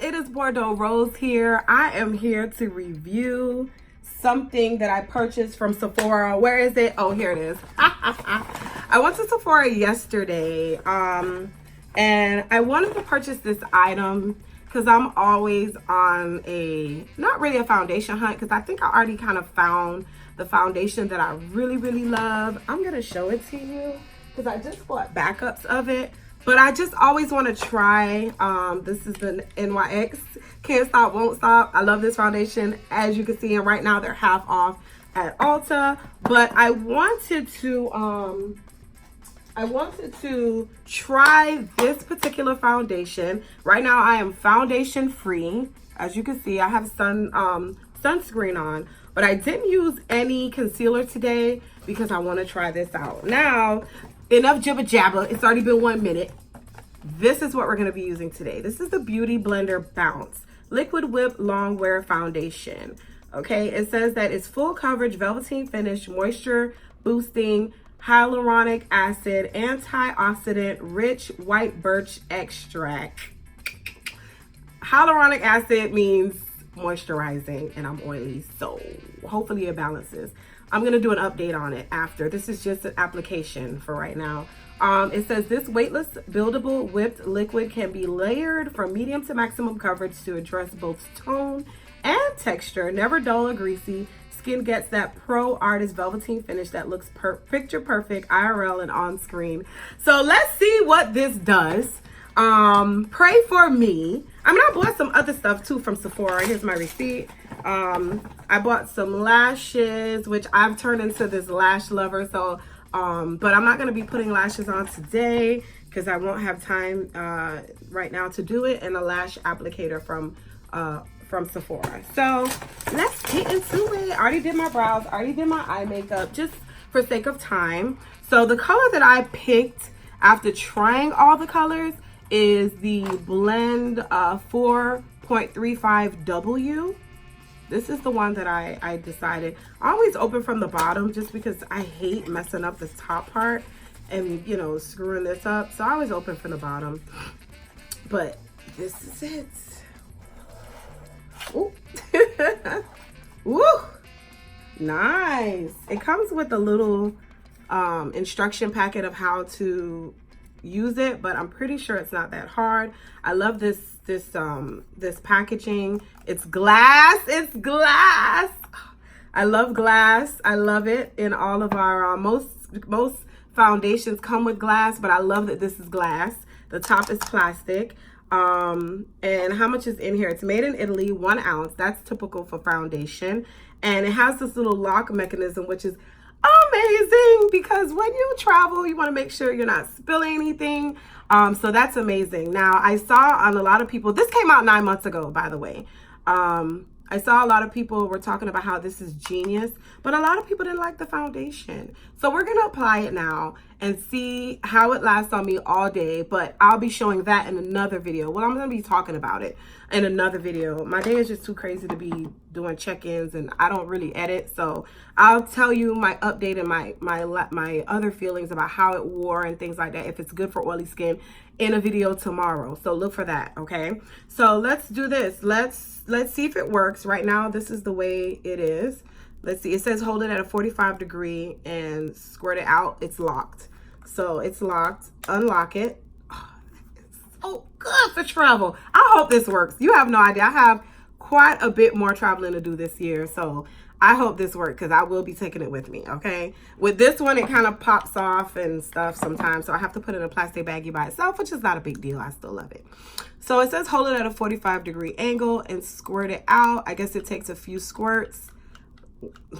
it is Bordeaux Rose here. I am here to review something that I purchased from Sephora. Where is it? Oh, here it is. I went to Sephora yesterday and I wanted to purchase this item because I'm always on not really a foundation hunt, because I think I already kind of found the foundation that I really love. I'm going to show it to you because I just bought backups of it. But I just always want to try. This is the NYX Can't Stop, Won't Stop. I love this foundation. As you can see, and right now they're half off at Ulta. But I wanted to try this particular foundation. Right now I am foundation free. As you can see, I have sunscreen on. But I didn't use any concealer today because I want to try this out. Now, enough jibber jabber. It's already been 1 minute. This is what we're going to be using today. This is the Beauty Blender Bounce Liquid Whip Long Wear Foundation. Okay, it says that it's full coverage, velveteen finish, moisture boosting, hyaluronic acid, antioxidant, rich white birch extract. Hyaluronic acid means moisturizing, and I'm oily, so hopefully it balances. I'm going to do an update on it after. This is just an application for right now. It says this weightless, buildable, whipped liquid can be layered from medium to maximum coverage to address both tone and texture. Never dull or greasy. Skin gets that pro artist velveteen finish that looks picture perfect IRL and on screen. So let's see what this does. Pray for me. I mean, I bought some other stuff too from Sephora. Here's my receipt. I bought some lashes, which I've turned into this lash lover. So, but I'm not going to be putting lashes on today because I won't have time right now to do it, and a lash applicator from Sephora. So let's get into it. I already did my brows, I already did my eye makeup, just for sake of time. So the color that I picked after trying all the colors is the Blend 4.35W. This is the one that I decided. I always open from the bottom just because I hate messing up this top part and, you know, screwing this up. So I always open from the bottom. But this is it. Ooh. Woo! Nice. It comes with a little instruction packet of how to use it, but I'm pretty sure it's not that hard. I love this packaging. It's glass. It's glass. I love glass. I love it. In all of our most foundations come with glass, but I love that this is glass. The top is plastic. And how much is in here? It's made in Italy, 1 ounce. That's typical for foundation. And it has this little lock mechanism, which is amazing because when you travel, you want to make sure you're not spilling anything. So that's amazing. Now, I saw on a lot of people, this came out 9 months ago, by the way. I saw a lot of people were talking about how this is genius, but a lot of people didn't like the foundation. So we're going to apply it now and see how it lasts on me all day, but I'll be showing that in another video. Well, I'm going to be talking about it in another video. My day is just too crazy to be doing check-ins, and I don't really edit, so I'll tell you my update and my other feelings about how it wore and things like that, if it's good for oily skin, in a video tomorrow. So look for that, okay? So let's do this. Let's see if it works. Right now, this is the way it is. Let's see. It says hold it at a 45 degree and squirt it out. It's locked. So it's locked. Unlock it. Oh, it's so good for travel. I hope this works. You have no idea. I have quite a bit more traveling to do this year. So I hope this works because I will be taking it with me, okay? With this one, it kind of pops off and stuff sometimes. So I have to put it in a plastic baggie by itself, which is not a big deal. I still love it. So it says hold it at a 45 degree angle and squirt it out. I guess it takes a few squirts.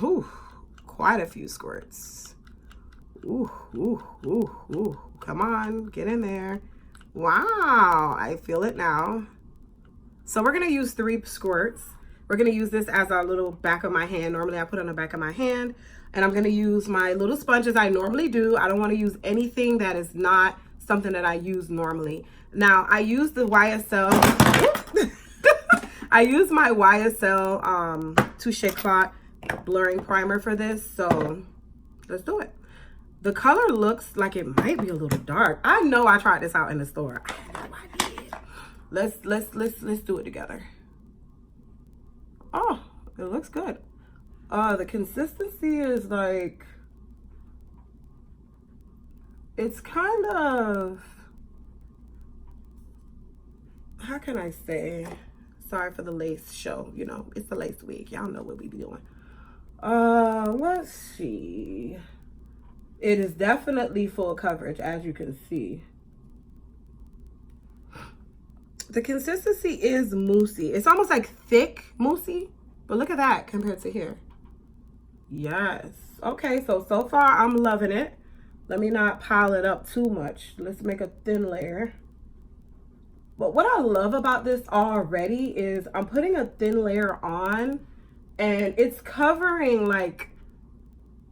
Ooh, quite a few squirts. Ooh, ooh, ooh, ooh. Come on, get in there. Wow, I feel it now. So we're going to use 3 squirts. We're going to use this as our little back of my hand. Normally I put it on the back of my hand. And I'm going to use my little sponge as I normally do. I don't want to use anything that is not something that I use normally. Now, I use the YSL. I use my YSL Touche Clot blurring primer for this. So let's do it. The color looks like it might be a little dark. I know I tried this out in the store. I know I did. Let's do it together. Oh, it looks good. The consistency is like, it's kind of, how can I say? Sorry for the lace show. You know, it's the lace week. Y'all know what we be doing. Let's see. It is definitely full coverage, as you can see. The consistency is moussey. It's almost like thick moussey, but look at that compared to here. Yes. Okay, so far I'm loving it. Let me not pile it up too much. Let's make a thin layer. But what I love about this already is I'm putting a thin layer on and it's covering like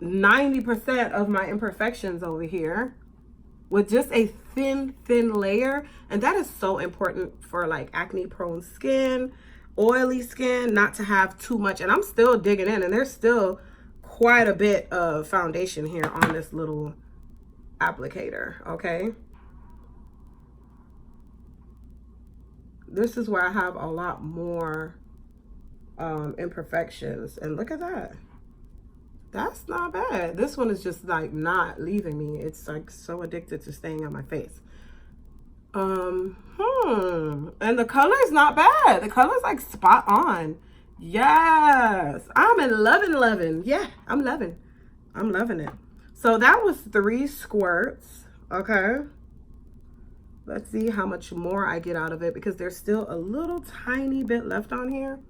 90% of my imperfections over here with just a thin layer. And that is so important for like acne prone skin, oily skin, not to have too much. And I'm still digging in, and there's still quite a bit of foundation here on this little applicator, okay? This is where I have a lot more imperfections, and look at that. That's not bad. This one is just like not leaving me. It's like so addicted to staying on my face. And the color is not bad. The color is like spot on. Yes, I'm in loving. Yeah, I'm loving it. So that was 3 squirts. Okay, let's see how much more I get out of it, because there's still a little tiny bit left on here.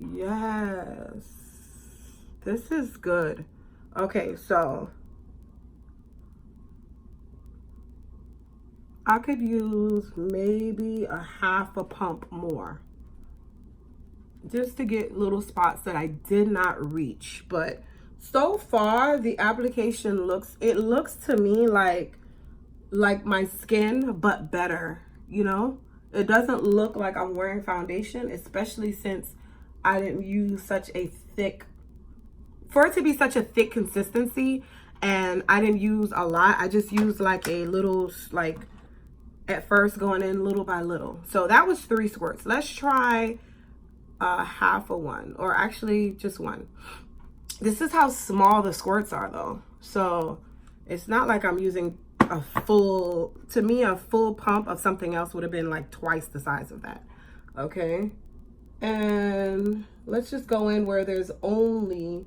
Yes, this is good. Okay, so I could use maybe a half a pump more, just to get little spots that I did not reach. But so far the application looks to me like my skin, but better, you know? It doesn't look like I'm wearing foundation, especially since I didn't use such a thick, for it to be such a thick consistency, and I didn't use a lot. I just used like a little, like at first going in little by little. So that was 3 squirts. Let's try half of one, or actually just one. This is how small the squirts are though. So it's not like I'm using a full, to me, a full pump of something else would have been like twice the size of that. Okay. And let's just go in where there's only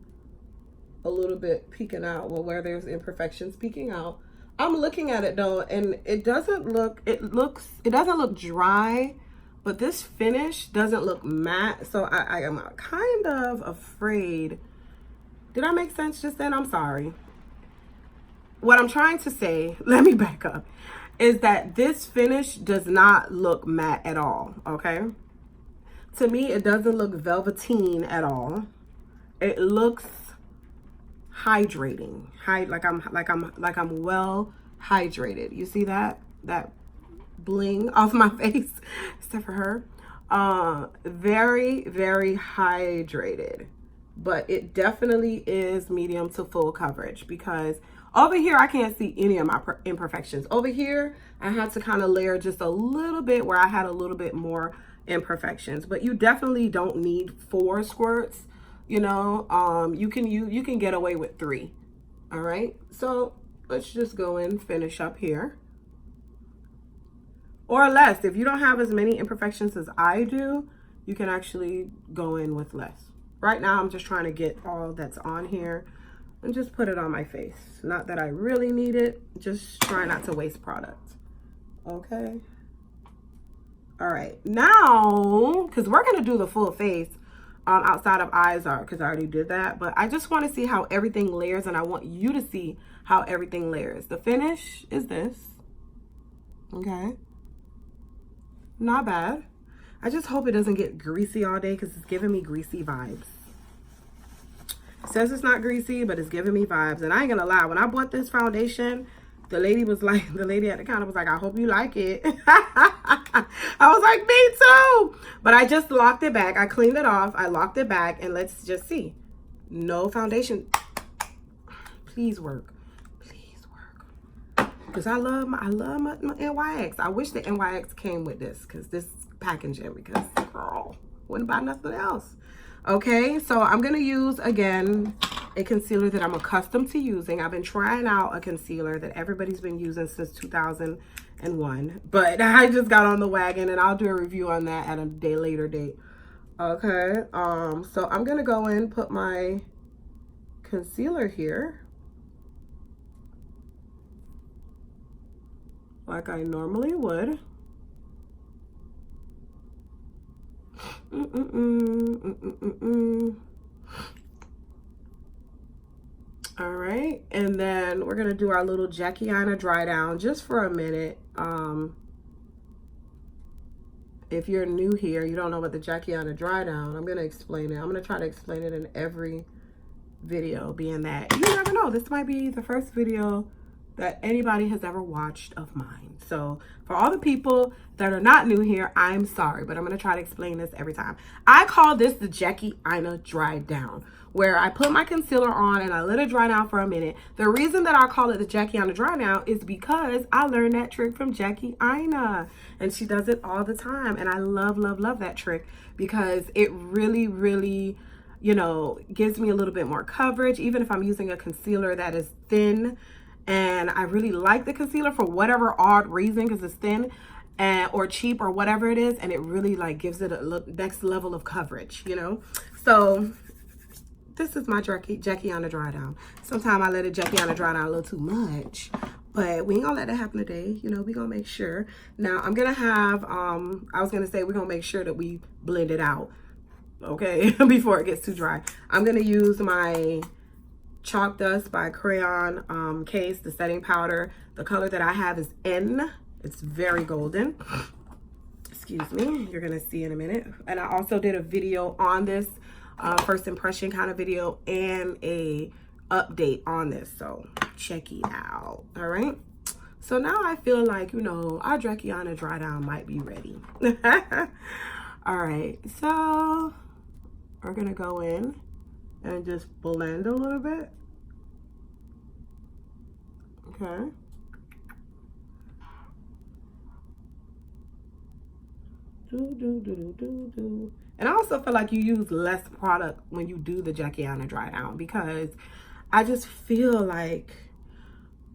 a little bit peeking out. Well, where there's imperfections peeking out. I'm looking at it though, and it doesn't look dry, but this finish doesn't look matte. So I am kind of afraid. Did I make sense just then? I'm sorry. What I'm trying to say, let me back up, is that this finish does not look matte at all, okay? To me, it doesn't look velveteen at all. It looks hydrating, like I'm well hydrated. You see that bling off my face, except for her. Very hydrated, but it definitely is medium to full coverage, because over here I can't see any of my imperfections. Over here I had to kind of layer just a little bit where I had a little bit more imperfections, but you definitely don't need 4 squirts. You know, you can get away with 3. All right, so let's just go in, finish up here, or less. If you don't have as many imperfections as I do, you can actually go in with less. Right now I'm just trying to get all that's on here and just put it on my face. Not that I really need it, just try not to waste product. Okay, all right, now because we're gonna do the full face outside of eyes, are because I already did that, but I just want to see how everything layers, and I want you to see how everything layers. The finish is this. Okay, not bad. I just hope it doesn't get greasy all day, because it's giving me greasy vibes. It says it's not greasy, but it's giving me vibes. And I ain't gonna lie, when I bought this foundation, the lady at the counter was like, I hope you like it. I was like, me too. But I just locked it back. I cleaned it off. I locked it back, and let's just see. No foundation. Please work. Please work. because I love my NYX. I wish the NYX came with this, because this packaging, because girl, wouldn't buy nothing else. Okay, so I'm gonna use again a concealer that I'm accustomed to using. I've been trying out a concealer that everybody's been using since 2001, but I just got on the wagon, and I'll do a review on that at a later date. Okay, so I'm gonna go in, put my concealer here like I normally would. All right, and then we're gonna do our little Jackiana dry down just for a minute. If you're new here, you don't know about the Jackiana dry down, I'm gonna explain it. I'm gonna try to explain it in every video, being that you never know, this might be the first video that anybody has ever watched of mine. So for all the people that are not new here, I'm sorry, but I'm gonna try to explain this every time. I call this the Jackiana dry down, where I put my concealer on and I let it dry down for a minute. The reason that I call it the Jackiana dry down is because I learned that trick from Jackiana, and she does it all the time. And I love, love, love that trick, because it really, really, you know, gives me a little bit more coverage, even if I'm using a concealer that is thin. And I really like the concealer for whatever odd reason, because it's thin or cheap or whatever it is, and it really like gives it a next level of coverage, you know. So this is my Jackiana dry down. Sometimes I let it Jackiana dry down a little too much, but we ain't gonna let that happen today. You know, we gonna make sure. Now I'm gonna have I was gonna say we're gonna make sure that we blend it out, okay, before it gets too dry. I'm gonna use my Chalk Dust by Crayon Case, the setting powder. The color that I have is N. It's very golden. Excuse me, you're gonna see in a minute. And I also did a video on this, first impression kind of video, and a update on this, so check it out. All right, so now I feel like, you know, our Jackiana dry down might be ready. All right, so we're gonna go in and just blend a little bit. Okay. And I also feel like you use less product when you do the Jackiana dry down, because I just feel like,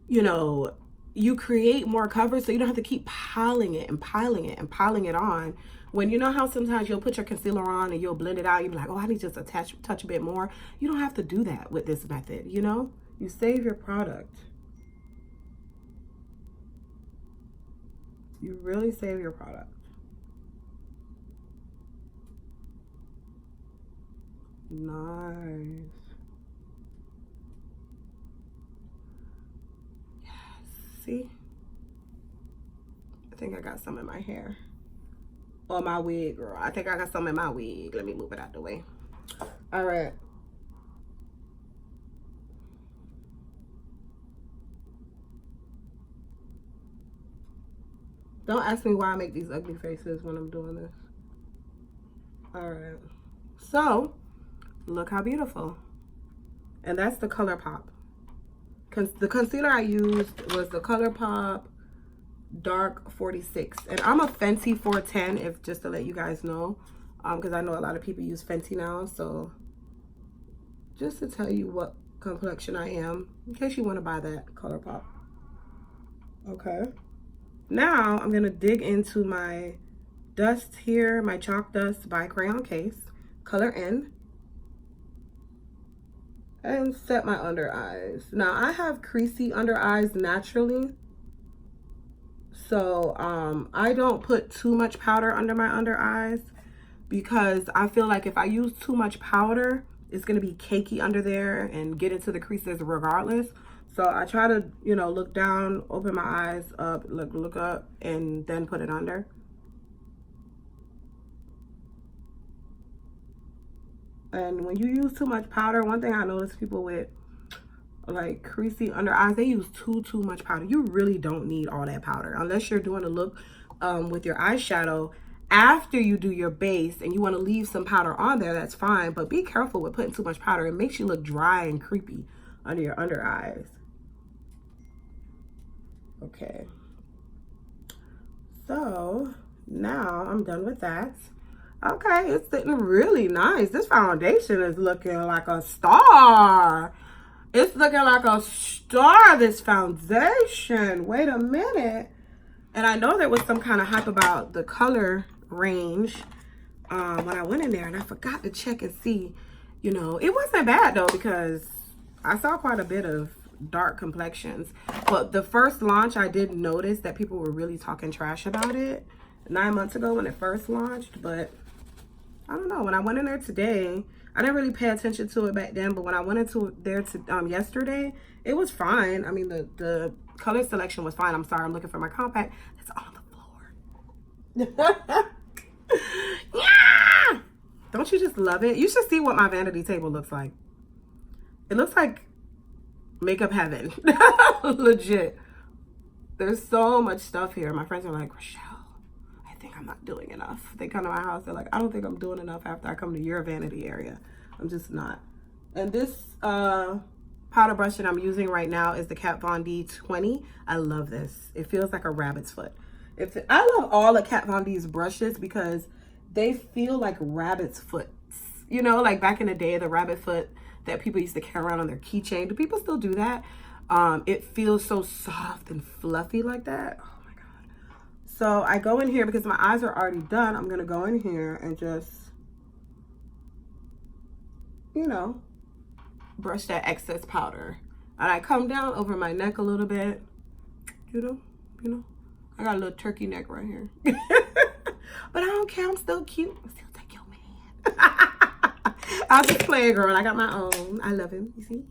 you know, you create more coverage, so you don't have to keep piling it and piling it and piling it on. When you know how sometimes you'll put your concealer on and you'll blend it out, you'll be like, oh, I need just a touch a bit more. You don't have to do that with this method, you know? You save your product. You really save your product. Nice. Yes. See? I think I got some in my hair. Or my wig, girl. I think I got some in my wig. Let me move it out the way. All right. Don't ask me why I make these ugly faces when I'm doing this. All right. So, look how beautiful. And that's the ColourPop. The concealer I used was the ColourPop Dark 46, and I'm a Fenty 410, if just to let you guys know, because I know a lot of people use Fenty now. So just to tell you what complexion I am, in case you want to buy that ColourPop. Okay, now I'm gonna dig into my dust here, my Chalk Dust by Crayon Case, color N, and set my under eyes. Now I have creasy under eyes naturally, so I don't put too much powder under my under eyes, because I feel like if I use too much powder, it's gonna be cakey under there and get into the creases regardless. So I try to, you know, look down, open my eyes up, look up, and then put it under. And when you use too much powder, one thing I notice people with like creasy under eyes, they use too much powder. You really don't need all that powder unless you're doing a look with your eyeshadow after you do your base and you want to leave some powder on there. That's fine, but be careful with putting too much powder. It makes you look dry and creepy under your under eyes. Okay. So now I'm done with that. Okay, it's sitting really nice. This foundation is looking like a star. It's looking like a star, this foundation. Wait a minute. And I know there was some kind of hype about the color range when I went in there, and I forgot to check and see. You know, it wasn't bad though, because I saw quite a bit of dark complexions. But the first launch, I did notice that people were really talking trash about it 9 months ago when it first launched. But I don't know, when I went in there today, I didn't really pay attention to it back then, but when I went into there yesterday, it was fine. I mean, the color selection was fine. I'm sorry, I'm looking for my compact. It's on the floor. Yeah! Don't you just love it? You should see what my vanity table looks like. It looks like makeup heaven. Legit. There's so much stuff here. My friends are like, Rochelle, I think I'm not doing enough. They come to my house, they're like, I don't think I'm doing enough after I come to your vanity area. I'm just not. And this powder brush that I'm using right now is the Kat Von D 20. I love this. It feels like a rabbit's foot. I love all of Kat Von D's brushes because they feel like rabbit's foots. You know, like back in the day, the rabbit foot that people used to carry around on their keychain. Do people still do that? It feels so soft and fluffy like that. Oh my God. So I go in here because my eyes are already done. I'm going to go in here and just, you know, brush that excess powder. And I come down over my neck a little bit. You know, I got a little turkey neck right here. But I don't care. I'm still cute. I'll still take your man. I'll just play, girl. I got my own. I love him. You see?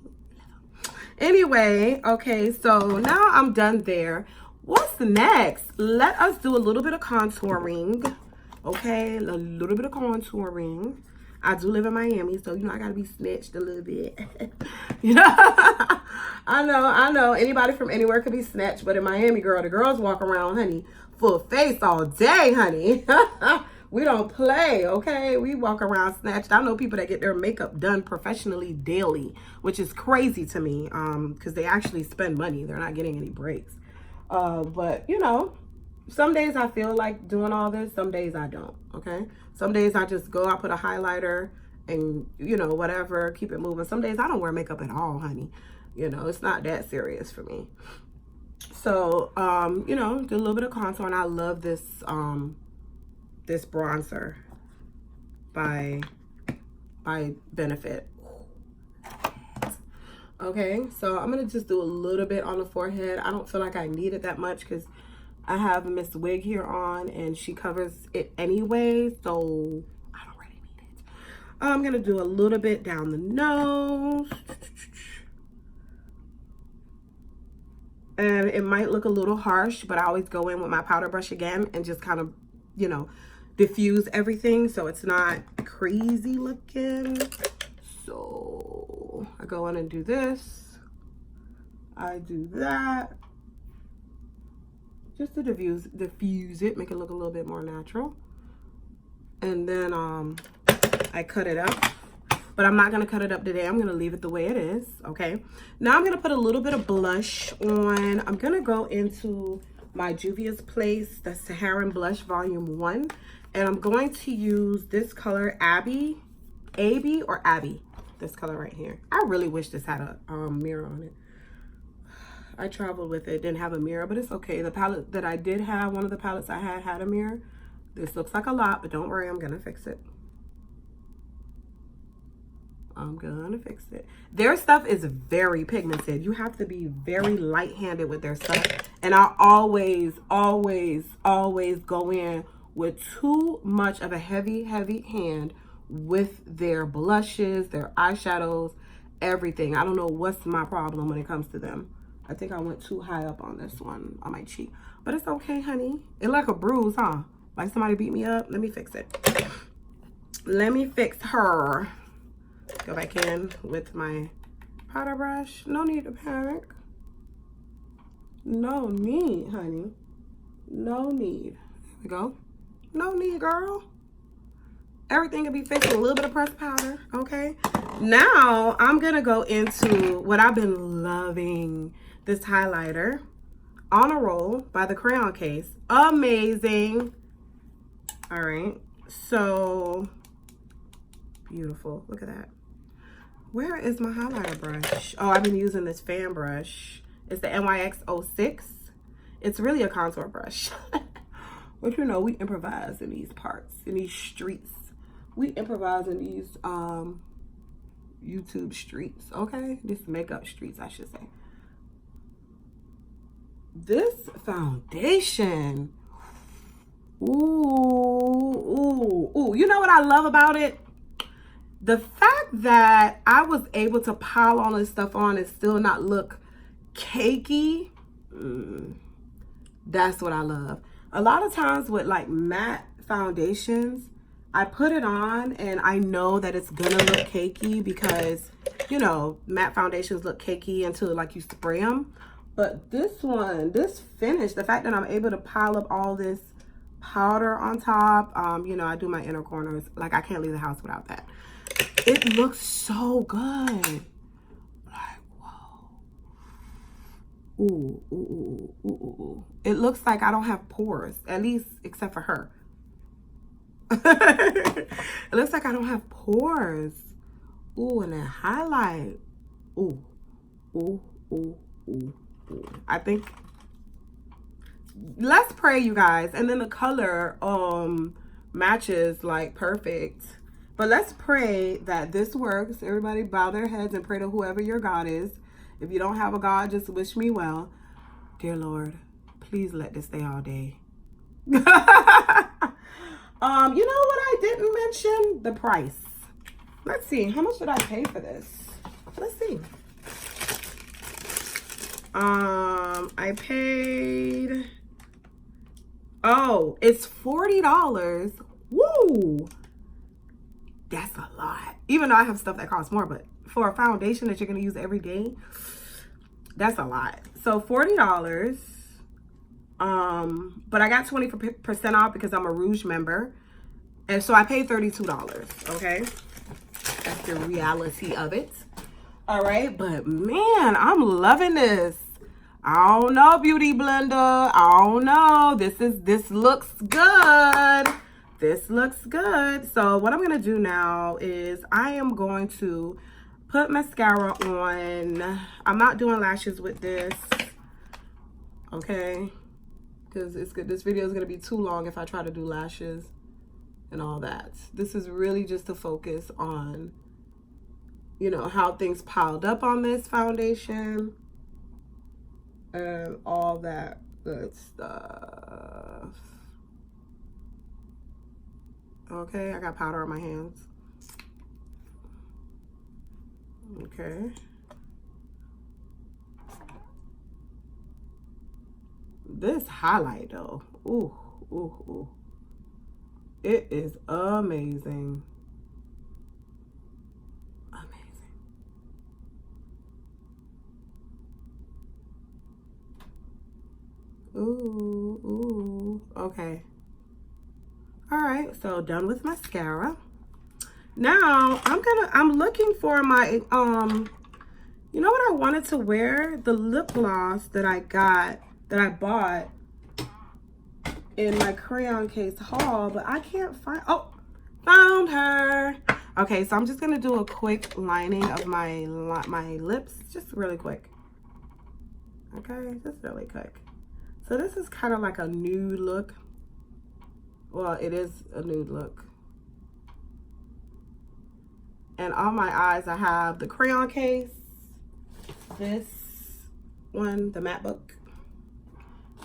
Anyway, okay, so now I'm done there. What's next? Let us do a little bit of contouring. Okay, a little bit of contouring. I do live in Miami, so, you know, I got to be snitched a little bit. You know? I know. Anybody from anywhere could be snatched, but in Miami, girl, the girls walk around, honey, full face all day, honey. We don't play, okay? We walk around snatched. I know people that get their makeup done professionally daily, which is crazy to me, because they actually spend money. They're not getting any breaks. But, you know, some days I feel like doing all this. Some days I don't, okay? Some days I just go, I put a highlighter and, you know, whatever, keep it moving. Some days I don't wear makeup at all, honey. You know, it's not that serious for me. So, you know, do a little bit of contour, and I love this, this bronzer by Benefit. Okay, so I'm gonna just do a little bit on the forehead. I don't feel like I need it that much because I have Miss Wig here on and she covers it anyway, so I don't really need it. I'm gonna do a little bit down the nose. And it might look a little harsh, but I always go in with my powder brush again and just kind of, you know, diffuse everything so it's not crazy looking. So I go in and do this. I do that. Just to diffuse it, make it look a little bit more natural. And then I cut it up. But I'm not going to cut it up today. I'm going to leave it the way it is, okay? Now I'm going to put a little bit of blush on. I'm going to go into my Juvia's Place, the Saharan Blush Volume 1. And I'm going to use this color, Abby, this color right here. I really wish this had a mirror on it. I traveled with it, didn't have a mirror, but it's okay. The palette that I did have, one of the palettes I had a mirror. This looks like a lot, but don't worry, I'm going to fix it. I'm gonna fix it. Their stuff is very pigmented. You have to be very light-handed with their stuff. And I always go in with too much of a heavy hand with their blushes, their eyeshadows, everything. I don't know what's my problem when it comes to them. I think I went too high up on this one on my cheek. But it's okay, honey. It's like a bruise, huh? Like somebody beat me up. Let me fix it. Let me fix her. Go back in with my powder brush. No need to panic. No need, honey. No need. There we go. No need, girl. Everything can be fixed with a little bit of pressed powder, okay? Now, I'm going to go into what I've been loving, this highlighter. On a Roll by the Crayon Case. Amazing. All right. So beautiful. Look at that. Where is my highlighter brush? Oh, I've been using this fan brush. It's the NYX 06. It's really a contour brush. But you know, we improvise in these parts, in these streets. We improvise in these YouTube streets, okay? These makeup streets, I should say. This foundation. Ooh. You know what I love about it? The fact that I was able to pile all this stuff on and still not look cakey. That's what I love. A lot of times with like matte foundations, I put it on and I know that it's gonna look cakey because, you know, matte foundations look cakey until like you spray them. But this one, this finish, the fact that I'm able to pile up all this powder on top, you know, I do my inner corners. Like, I can't leave the house without that. It looks so good. Like, whoa. Ooh. It looks like I don't have pores, at least except for her. It looks like I don't have pores. Ooh, and that highlight. Ooh. I think, let's pray, you guys. And then the color matches like perfect. But let's pray that this works. Everybody bow their heads and pray to whoever your God is. If you don't have a God, just wish me well. Dear Lord, please let this stay all day. You know what I didn't mention? The price. Let's see. How much did I pay for this? Let's see. I paid, oh, it's $40. Woo! That's a lot. Even though I have stuff that costs more, but for a foundation that you're going to use every day, that's a lot. So $40. But I got 20% off because I'm a Rouge member. And so I paid $32, okay? That's the reality of it. All right, but man, I'm loving this. I don't know, Beauty Blender. I don't know. This looks good. This looks good. So what I'm going to do now is I am going to put mascara on. I'm not doing lashes with this. Okay? Because it's good. This video is going to be too long if I try to do lashes and all that. This is really just to focus on, you know, how things piled up on this foundation and all that good stuff. Okay, I got powder on my hands. Okay. This highlight though, ooh. It is amazing. Ooh, okay. All right, so done with mascara. Now I'm looking for my, you know what I wanted to wear? The lip gloss that I bought in my Crayon Case haul, but I can't find, oh, found her. Okay, so I'm just gonna do a quick lining of my lips, just really quick. Okay, just really quick. So this is kind of like a nude look. Well, it is a nude look. And on my eyes, I have the Crayon Case. This one, the matte book.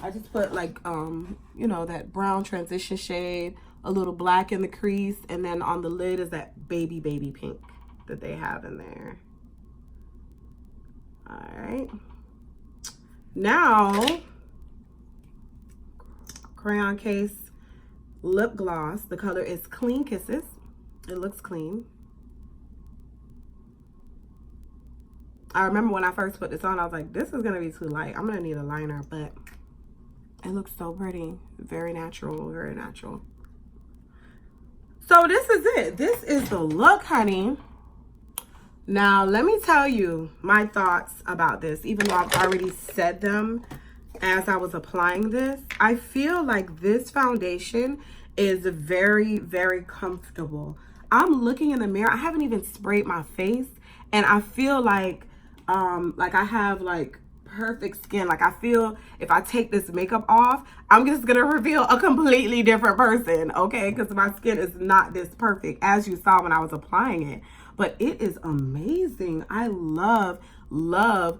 I just put like, you know, that brown transition shade, a little black in the crease, and then on the lid is that baby pink that they have in there. All right. Now, Crayon Case lip gloss. The color is Clean Kisses. It looks clean. I remember when I first put this on, I was like, this is gonna be too light. I'm gonna need a liner, but it looks so pretty. Very natural, very natural. So this is it. This is the look, honey. Now, let me tell you my thoughts about this, even though I've already said them as I was applying this. I feel like this foundation is very, very comfortable. I'm looking in the mirror. I haven't even sprayed my face, and I feel like I have like perfect skin. Like I feel if I take this makeup off, I'm just gonna reveal a completely different person, okay? Because my skin is not this perfect as you saw when I was applying it. But it is amazing. I love. Let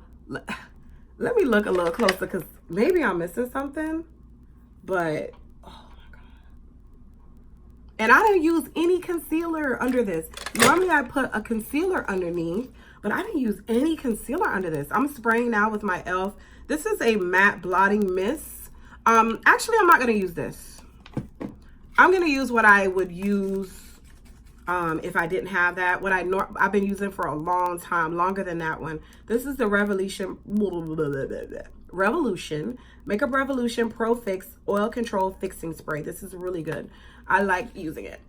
me look a little closer because maybe I'm missing something. But oh my god. And I didn't use any concealer under this. Normally I put a concealer underneath, but I didn't use any concealer under this. I'm spraying now with my e.l.f. This is a matte blotting mist. Actually, I'm not going to use this. I'm going to use what I would use if I didn't have that. What I've been using for a long time, longer than that one. This is the Revolution Makeup Revolution Pro Fix Oil Control Fixing Spray. This is really good. I like using it.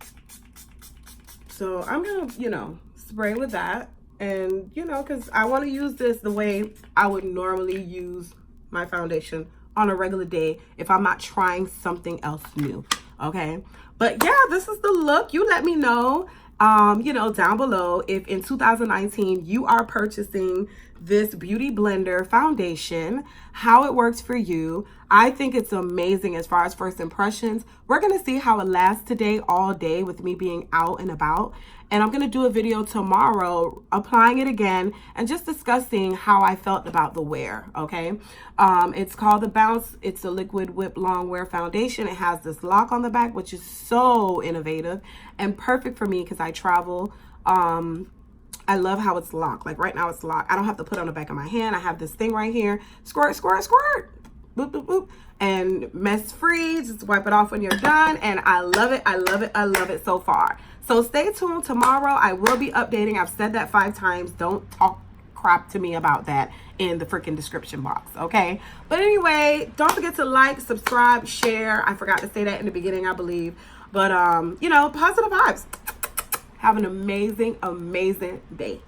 So I'm going to, you know, spray with that. And, you know, because I want to use this the way I would normally use my foundation on a regular day if I'm not trying something else new. Okay. But yeah, this is the look. You let me know, you know, down below if in 2019 you are purchasing this Beauty Blender foundation, how it works for you. I think it's amazing as far as first impressions. We're going to see how it lasts today all day with me being out and about. And I'm going to do a video tomorrow applying it again and just discussing how I felt about the wear, okay? It's called the Bounce. It's a liquid whip long wear foundation. It has this lock on the back, which is so innovative and perfect for me because I travel. I love how it's locked. Like right now it's locked. I don't have to put it on the back of my hand. I have this thing right here. Squirt, squirt, squirt. Boop, boop, boop. And mess free. Just wipe it off when you're done. And I love it. I love it. I love it so far. So stay tuned. Tomorrow I will be updating. I've said that 5 times. Don't talk crap to me about that in the freaking description box, okay? But anyway, don't forget to like, subscribe, share. I forgot to say that in the beginning, I believe. But, you know, positive vibes. Have an amazing, amazing day.